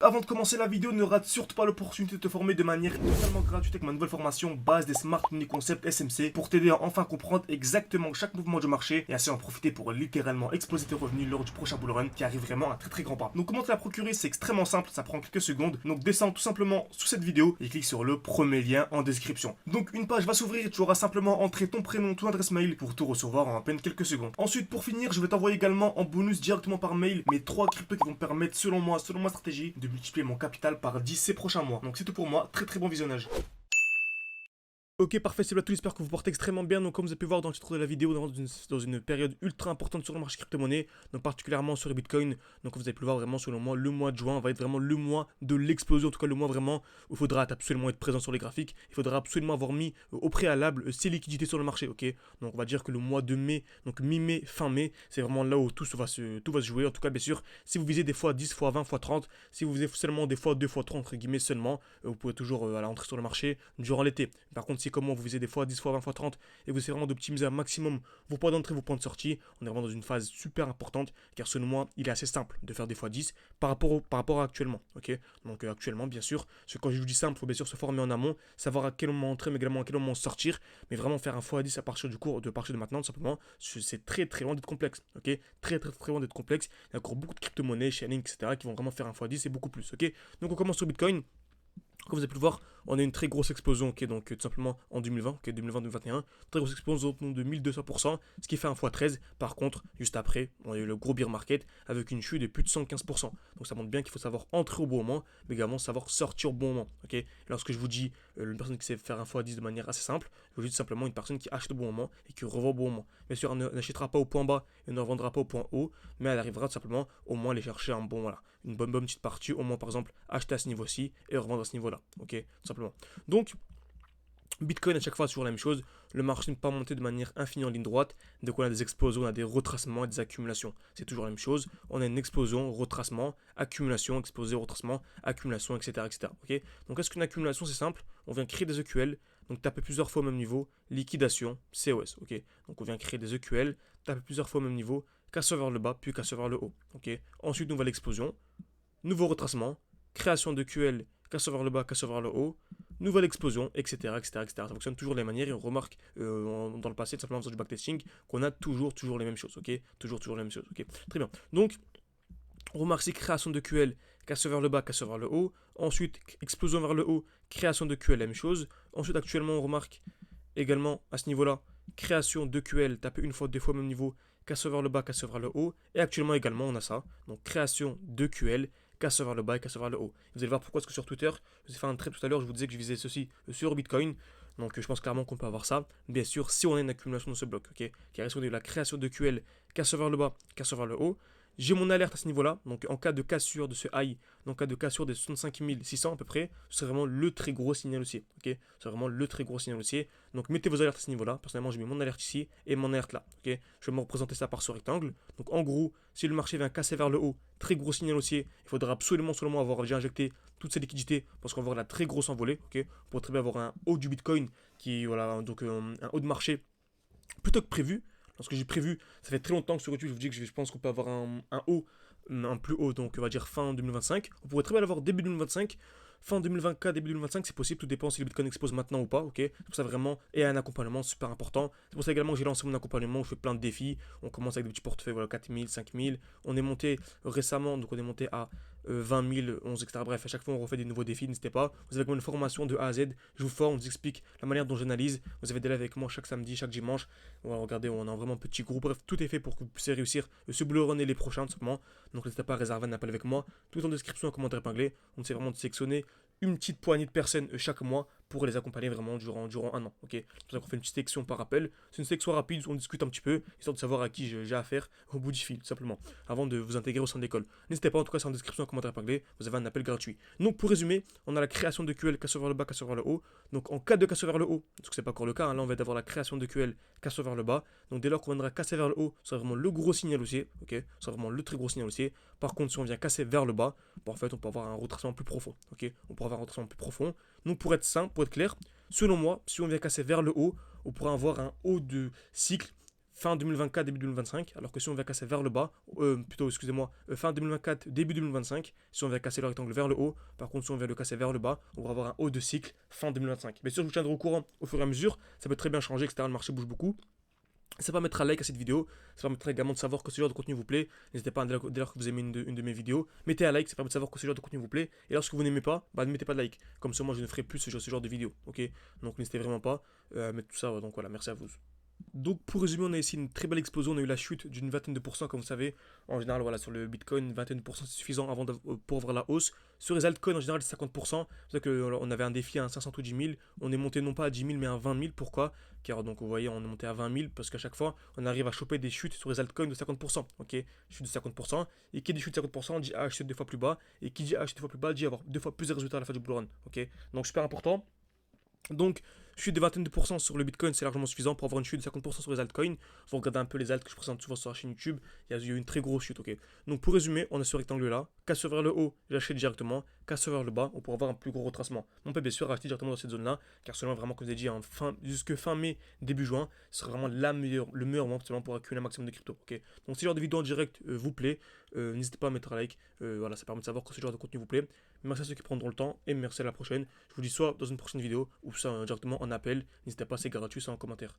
avant de commencer la vidéo, ne rate surtout pas l'opportunité de te former de manière totalement gratuite avec ma nouvelle formation base des Smart Money Concept SMC pour t'aider à enfin comprendre exactement chaque mouvement du marché et ainsi en profiter pour littéralement exploser tes revenus lors du prochain bull run qui arrive vraiment à très grand pas. Donc comment te la procurer, c'est extrêmement simple, ça prend quelques secondes. Donc descends tout simplement sous cette vidéo et clique sur le premier lien en description. Donc une page va s'ouvrir et tu auras simplement entré ton prénom, ton adresse mail pour tout recevoir en à peine quelques secondes. Ensuite pour finir, je vais t'envoyer également en bonus directement par mail mes 3 cryptos qui vont me permettre selon moi, selon ma stratégie, de multiplier mon capital par 10 ces prochains mois. Donc c'est tout pour moi, très bon visionnage. Ok, parfait, c'est là tout, j'espère que vous portez extrêmement bien. Donc comme vous avez pu voir dans le titre de la vidéo, on est dans une période ultra importante sur le marché crypto-monnaie, donc particulièrement sur les bitcoins. Donc comme vous avez pu le voir vraiment selon moi, le mois de juin va être vraiment le mois de l'explosion, en tout cas le mois vraiment où il faudra absolument être présent sur les graphiques. Il faudra absolument avoir mis au préalable ces liquidités sur le marché, ok. Donc on va dire que le mois de mai, donc mi-mai, fin mai, c'est vraiment là où tout va se jouer. En tout cas bien sûr, si vous visez des fois 10, fois 20, fois 30, si vous visez seulement des fois 2 fois 30 entre guillemets seulement, vous pouvez toujours entrer sur le marché durant l'été. Par contre, si comment vous visez des fois 10 fois 20 fois 30 et vous essayez vraiment d'optimiser un maximum vos points d'entrée, vos points de sortie, on est vraiment dans une phase super importante car selon moi, il est assez simple de faire des fois 10 par rapport à actuellement. Ok, donc actuellement, bien sûr, quand je vous dis simple, il faut bien sûr se former en amont, savoir à quel moment entrer, mais également à quel moment sortir, mais vraiment faire un fois 10 à partir du cours, de partir de maintenant, tout simplement, c'est très loin d'être complexe. Ok, très loin d'être complexe. Il y a encore beaucoup de crypto-monnaies, Chainlink, etc. qui vont vraiment faire un fois 10 et beaucoup plus. Ok, donc on commence sur Bitcoin. Comme vous avez pu le voir, on a une très grosse explosion, ok, donc tout simplement en 2020, ok, 2020-2021, très grosse explosion de 1200%, ce qui fait un x13. Par contre, juste après, on a eu le gros bear market avec une chute de plus de 115%. Donc ça montre bien qu'il faut savoir entrer au bon moment, mais également savoir sortir au bon moment, ok. Et lorsque je vous dis une personne qui sait faire un x10 de manière assez simple, je vous dis tout simplement une personne qui achète au bon moment et qui revend au bon moment. Bien sûr, elle n'achètera pas au point bas et ne revendra pas au point haut, mais elle arrivera tout simplement au moins aller chercher un bon, voilà, une bonne petite partie, au moins par exemple acheter à ce niveau-ci et revendre à ce niveau-là. Ok, tout simplement. Donc, Bitcoin à chaque fois toujours la même chose, le marché n'est pas monté de manière infinie en ligne droite, donc on a des explosions, on a des retracements et des accumulations. C'est toujours la même chose, on a une explosion, retracement, accumulation, explosion, retracement, accumulation, etc. Okay, donc est-ce qu'une accumulation c'est simple? On vient créer des EQL, donc taper plusieurs fois au même niveau, liquidation, COS. Ok, donc on vient créer des EQL, taper plusieurs fois au même niveau, casseur vers le bas, puis casseur vers le haut. Ok, ensuite nouvelle explosion, nouveau retracement, création de QL, casseur vers le bas, casseur vers le haut, nouvelle explosion, etc. Ça fonctionne toujours de la même manière et on remarque dans le passé, tout simplement en faisant du backtesting, qu'on a toujours les mêmes choses, ok. Toujours les mêmes choses, ok. Très bien. Donc, on remarque ces créations de QL, casseur vers le bas, casseur vers le haut. Ensuite, explosion vers le haut, création de QL, la même chose. Ensuite, actuellement, on remarque également à ce niveau-là, création de QL, taper une fois, deux fois au même niveau, casseur vers le bas, casseur vers le haut. Et actuellement également, on a ça. Donc, création de QL, casseur vers le bas et casseur vers le haut. Vous allez voir pourquoi est-ce que sur Twitter, je vous ai fait un trait tout à l'heure, je vous disais que je visais ceci sur Bitcoin. Donc je pense clairement qu'on peut avoir ça. Bien sûr, si on a une accumulation de ce bloc, ok, qui reste de la création de QL, casseur vers le bas, casseur vers le haut. J'ai mon alerte à ce niveau-là, donc en cas de cassure de ce high, donc en cas de cassure des 65 600 à peu près, c'est vraiment le très gros signal haussier, ok. C'est vraiment le très gros signal haussier. Donc mettez vos alertes à ce niveau-là. Personnellement, j'ai mis mon alerte ici et mon alerte là, ok. Je vais me représenter ça par ce rectangle. Donc en gros, si le marché vient casser vers le haut, très gros signal haussier, il faudra absolument seulement avoir déjà injecté toutes ces liquidités parce qu'on va avoir la très grosse envolée, ok. Pour très bien avoir un haut du Bitcoin qui, voilà, donc un haut de marché plutôt que prévu. Lorsque j'ai prévu, ça fait très longtemps que sur YouTube, je vous dis que je pense qu'on peut avoir un haut, un plus haut, donc on va dire fin 2025. On pourrait très bien l'avoir début 2025, fin 2024, début 2025, c'est possible, tout dépend si le Bitcoin explose maintenant ou pas, ok. C'est pour ça vraiment, et un accompagnement super important. C'est pour ça également que j'ai lancé mon accompagnement, je fais plein de défis. On commence avec des petits portefeuilles, voilà, 4000, 5000. On est monté récemment, donc on est monté à 20 000, 11, etc. Bref, à chaque fois on refait des nouveaux défis, n'hésitez pas. Vous avez comme une formation de A à Z, je vous forme, je vous explique la manière dont j'analyse. Vous avez des lives avec moi chaque samedi, chaque dimanche. On va regarder, on a vraiment un petit groupe. Bref, tout est fait pour que vous puissiez réussir ce Bull Run et les prochains, tout simplement. Donc n'hésitez pas à réserver un appel avec moi. Tout en description, en commentaire épinglé. On essaie vraiment de sélectionner une petite poignée de personnes chaque mois pour les accompagner vraiment durant un an. Ok, c'est pour ça qu'on fait une petite sélection par appel. C'est une sélection rapide, on discute un petit peu, histoire de savoir à qui j'ai affaire au bout du fil, tout simplement, avant de vous intégrer au sein de l'école. N'hésitez pas, en tout cas, c'est en description, en commentaire épinglé, vous avez un appel gratuit. Donc pour résumer, on a la création de QL, casseur vers le bas, casseur vers le haut. Donc en cas de casseur vers le haut, parce que c'est pas encore le cas, hein, là on va avoir la création de QL, casseur vers le bas. Donc dès lors qu'on viendra casser vers le haut, c'est vraiment le gros signal haussier, ok, c'est vraiment le très gros signal haussier. Par contre, si on vient casser vers le bas, bon, en fait, on peut avoir un retracement plus profond, ok, on peut avoir un retracement plus profond. Donc pour être simple, pour être clair, selon moi, si on vient casser vers le haut, on pourrait avoir un haut de cycle fin 2024, début 2025, alors que si on vient casser vers le bas, plutôt, excusez-moi, fin 2024, début 2025, si on vient casser le rectangle vers le haut, par contre, si on vient le casser vers le bas, on va avoir un haut de cycle fin 2025. Bien sûr, je vous tiendrai au courant au fur et à mesure, ça peut très bien changer, etc. Le marché bouge beaucoup. Ça va mettre un like à cette vidéo, ça permettra également de savoir que ce genre de contenu vous plaît. N'hésitez pas, dès lors que vous aimez une de mes vidéos, mettez un like, ça permet de savoir que ce genre de contenu vous plaît. Et lorsque vous n'aimez pas, bah ne mettez pas de like. Comme ça, moi je ne ferai plus ce genre de vidéo, ok? Donc n'hésitez vraiment pas. Mais tout ça, donc voilà, merci à vous. Donc pour résumer, on a ici une très belle explosion, on a eu la chute d'une vingtaine de pourcents comme vous savez. En général, voilà, sur le Bitcoin, une vingtaine de pourcents c'est suffisant pour voir la hausse. Sur les altcoins, en général, c'est 50%. C'est pour ça qu'on avait un défi à 500 ou 10 000. On est monté non pas à 10 000 mais à 20 000. Pourquoi? Car donc vous voyez, on est monté à 20 000 parce qu'à chaque fois, on arrive à choper des chutes sur les altcoins de 50%. Ok, chute de 50%. Et qui dit chute de 50% dit acheter deux fois plus bas. Et qui dit acheter deux fois plus bas dit avoir deux fois plus de résultats à la fin du bull run. Ok, donc super important. Donc, chute de vingtaine de pourcents sur le Bitcoin, c'est largement suffisant pour avoir une chute de 50% sur les altcoins. Vous regardez un peu les alts que je présente souvent sur la chaîne YouTube, il y a eu une très grosse chute, ok. Donc, pour résumer, on a ce rectangle-là. Casse vers le haut, j'achète directement. Casse vers le bas, on pourra avoir un plus gros retracement. On peut bien sûr acheter directement dans cette zone-là, car selon vraiment, comme je vous ai dit, jusque fin mai, début juin, ce sera vraiment le meilleur moment pour accumuler un maximum de crypto, ok. Donc, si ce genre de vidéo en direct vous plaît, n'hésitez pas à mettre un like. Voilà, ça permet de savoir que ce genre de contenu vous plaît. Merci à ceux qui prendront le temps et merci à la prochaine. Je vous dis soit dans une prochaine vidéo ou ça directement en appel. N'hésitez pas, c'est gratuit, c'est en commentaire.